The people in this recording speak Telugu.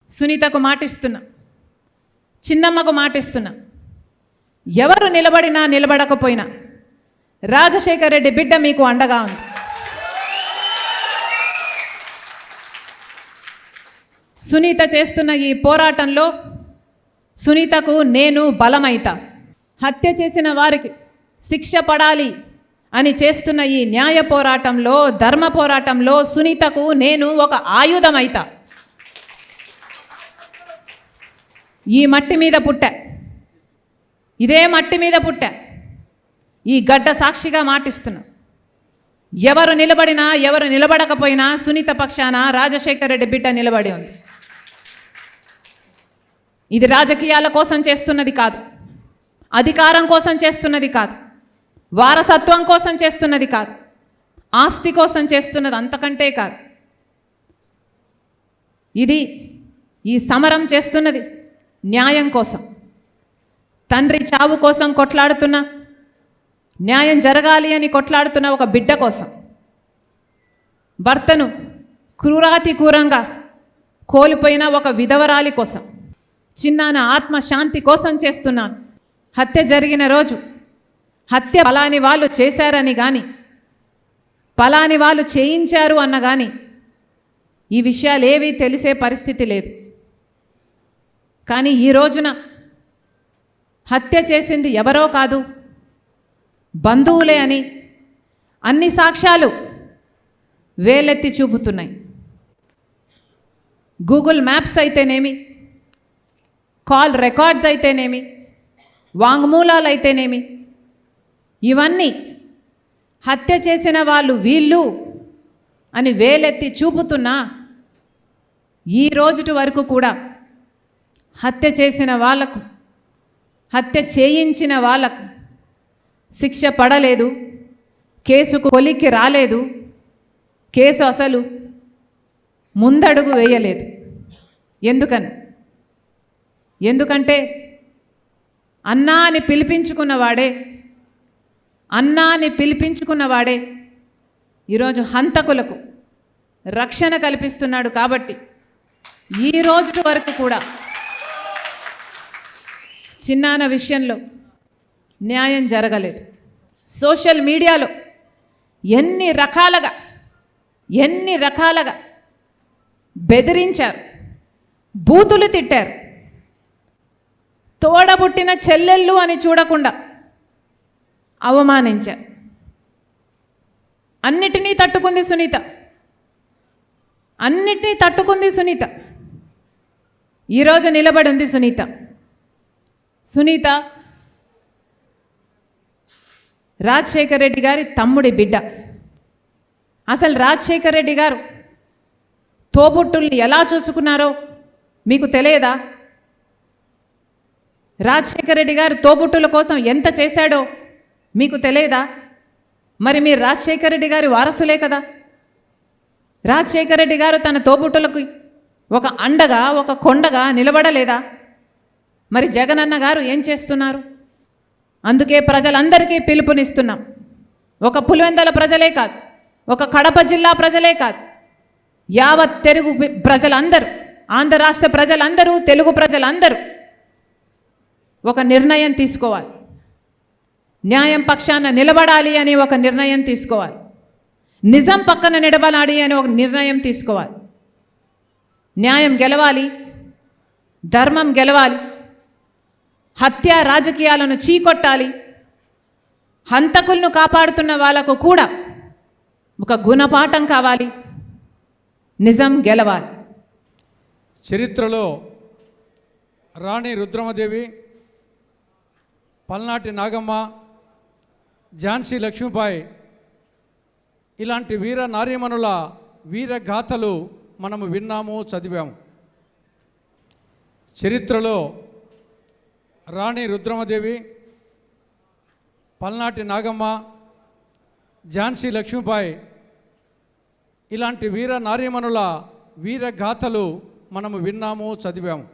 సునీతకు మాటిస్తున్నా, చిన్నమ్మకు మాటిస్తున్నా, ఎవరు నిలబడినా నిలబడకపోయినా రాజశేఖర్ రెడ్డి బిడ్డ మీకు అండగా ఉంది. సునీత చేస్తున్న ఈ పోరాటంలో సునీతకు నేను బలమైతా. హత్య చేసిన వారికి శిక్ష పడాలి అని చేస్తున్న ఈ న్యాయ పోరాటంలో, ధర్మ పోరాటంలో సునీతకు నేను ఒక ఆయుధమైతా. ఈ మట్టి మీద పుట్టా, ఇదే మట్టి మీద పుట్టా, ఈ గడ్డ సాక్షిగా మాటిస్తున్నా. ఎవరు నిలబడినా ఎవరు నిలబడకపోయినా సునీత పక్షాన రాజశేఖర్ రెడ్డి బిడ్డ నిలబడి ఉంది. ఇది రాజకీయాల కోసం చేస్తున్నది కాదు, అధికారం కోసం చేస్తున్నది కాదు, వారసత్వం కోసం చేస్తున్నది కాదు, ఆస్తి కోసం చేస్తున్నది అంతకంటే కాదు. ఇది ఈ సమరం చేస్తున్నది న్యాయం కోసం. తండ్రి చావు కోసం కొట్లాడుతున్న, న్యాయం జరగాలి అని కొట్లాడుతున్న ఒక బిడ్డ కోసం, భర్తను క్రూరాతి క్రూరంగా కోల్పోయిన ఒక విధవరాలి కోసం, చిన్నాన ఆత్మశాంతి కోసం చేస్తున్నాను. హత్య జరిగిన రోజు హత్య పలాని వాళ్ళు చేశారని కానీ, పలాని వాళ్ళు చేయించారు అన్న కానీ ఈ విషయాలు ఏవీ తెలిసే పరిస్థితి లేదు. కానీ ఈ రోజున హత్య చేసింది ఎవరో కాదు, బంధువులే అని అన్ని సాక్ష్యాలు వేలెత్తి చూపుతున్నాయి. గూగుల్ మ్యాప్స్ అయితేనేమి, కాల్ రికార్డ్స్ అయితేనేమి, వాంగ్మూలాలు అయితేనేమి, ఇవన్నీ హత్య చేసిన వాళ్ళు వీళ్ళు అని వేలెత్తి చూపుతున్నా ఈ రోజుటి వరకు కూడా హత్య చేసిన వాళ్లకు, హత్య చేయించిన వాళ్లకు శిక్ష పడలేదు, కేసుకు కొలిక్కి రాలేదు, కేసు అసలు ముందడుగు వేయలేదు. ఎందుకంటే అన్నా అని పిలిపించుకున్నవాడే, అన్నా అని పిలిపించుకున్నవాడే ఈరోజు హంతకులకు రక్షణ కల్పిస్తున్నాడు. కాబట్టి ఈ రోజు వరకు కూడా చిన్నాన విషయంలో న్యాయం జరగలేదు. సోషల్ మీడియాలో ఎన్ని రకాలుగా బెదిరించారు, బూతులు తిట్టారు. తోడబుట్టిన చెల్లెళ్ళు అని చూడకుండా అవమానించారు. అన్నిటినీ తట్టుకుంది సునీత, అన్నిటినీ తట్టుకుంది సునీత. ఈరోజు నిలబడి ఉంది సునీత. సునీత రాజశేఖర్ రెడ్డి గారి తమ్ముడి బిడ్డ. అసలు రాజశేఖర్ రెడ్డి గారు తోబుట్టుల్ని ఎలా చూసుకున్నారో మీకు తెలియదా? రాజశేఖర్ రెడ్డి గారు తోబుట్టుల కోసం ఎంత చేశాడో మీకు తెలియదా? మరి మీరు రాజశేఖర్ రెడ్డి గారి వారసులే కదా. రాజశేఖర్ రెడ్డి గారు తన తోబుట్టులకు ఒక అండగా, ఒక కొండగా నిలబడలేదా? మరి జగనన్న గారు ఏం చేస్తున్నారు? అందుకే ప్రజలందరికీ పిలుపునిస్తున్నాం. ఒక పులివెందల ప్రజలే కాదు, ఒక కడప జిల్లా ప్రజలే కాదు, యావత్ తెలుగు ప్రజలందరూ, ఆంధ్ర రాష్ట్ర ప్రజలందరూ, తెలుగు ప్రజలందరూ ఒక నిర్ణయం తీసుకోవాలి. న్యాయం పక్షాన నిలబడాలి అని ఒక నిర్ణయం తీసుకోవాలి. నిజం పక్కన నిలబడాలి అని ఒక నిర్ణయం తీసుకోవాలి. న్యాయం గెలవాలి, ధర్మం గెలవాలి, హత్య రాజకీయాలను చీకొట్టాలి, హంతకులను కాపాడుతున్న వాళ్ళకు కూడా ఒక గుణపాఠం కావాలి, నిజం గెలవాలి. చరిత్రలో రాణి రుద్రమదేవి, పల్నాటి నాగమ్మ, ఝాన్సీ లక్ష్మీబాయి ఇలాంటి వీర నారీమణుల వీరగాథలు మనము విన్నాము, చదివాము. చరిత్రలో రాణి రుద్రమదేవి, పల్నాటి నాగమ్మ, ఝాన్సీ లక్ష్మీబాయి ఇలాంటి వీర నారీమణుల వీరగాథలు మనము విన్నాము, చదివాము.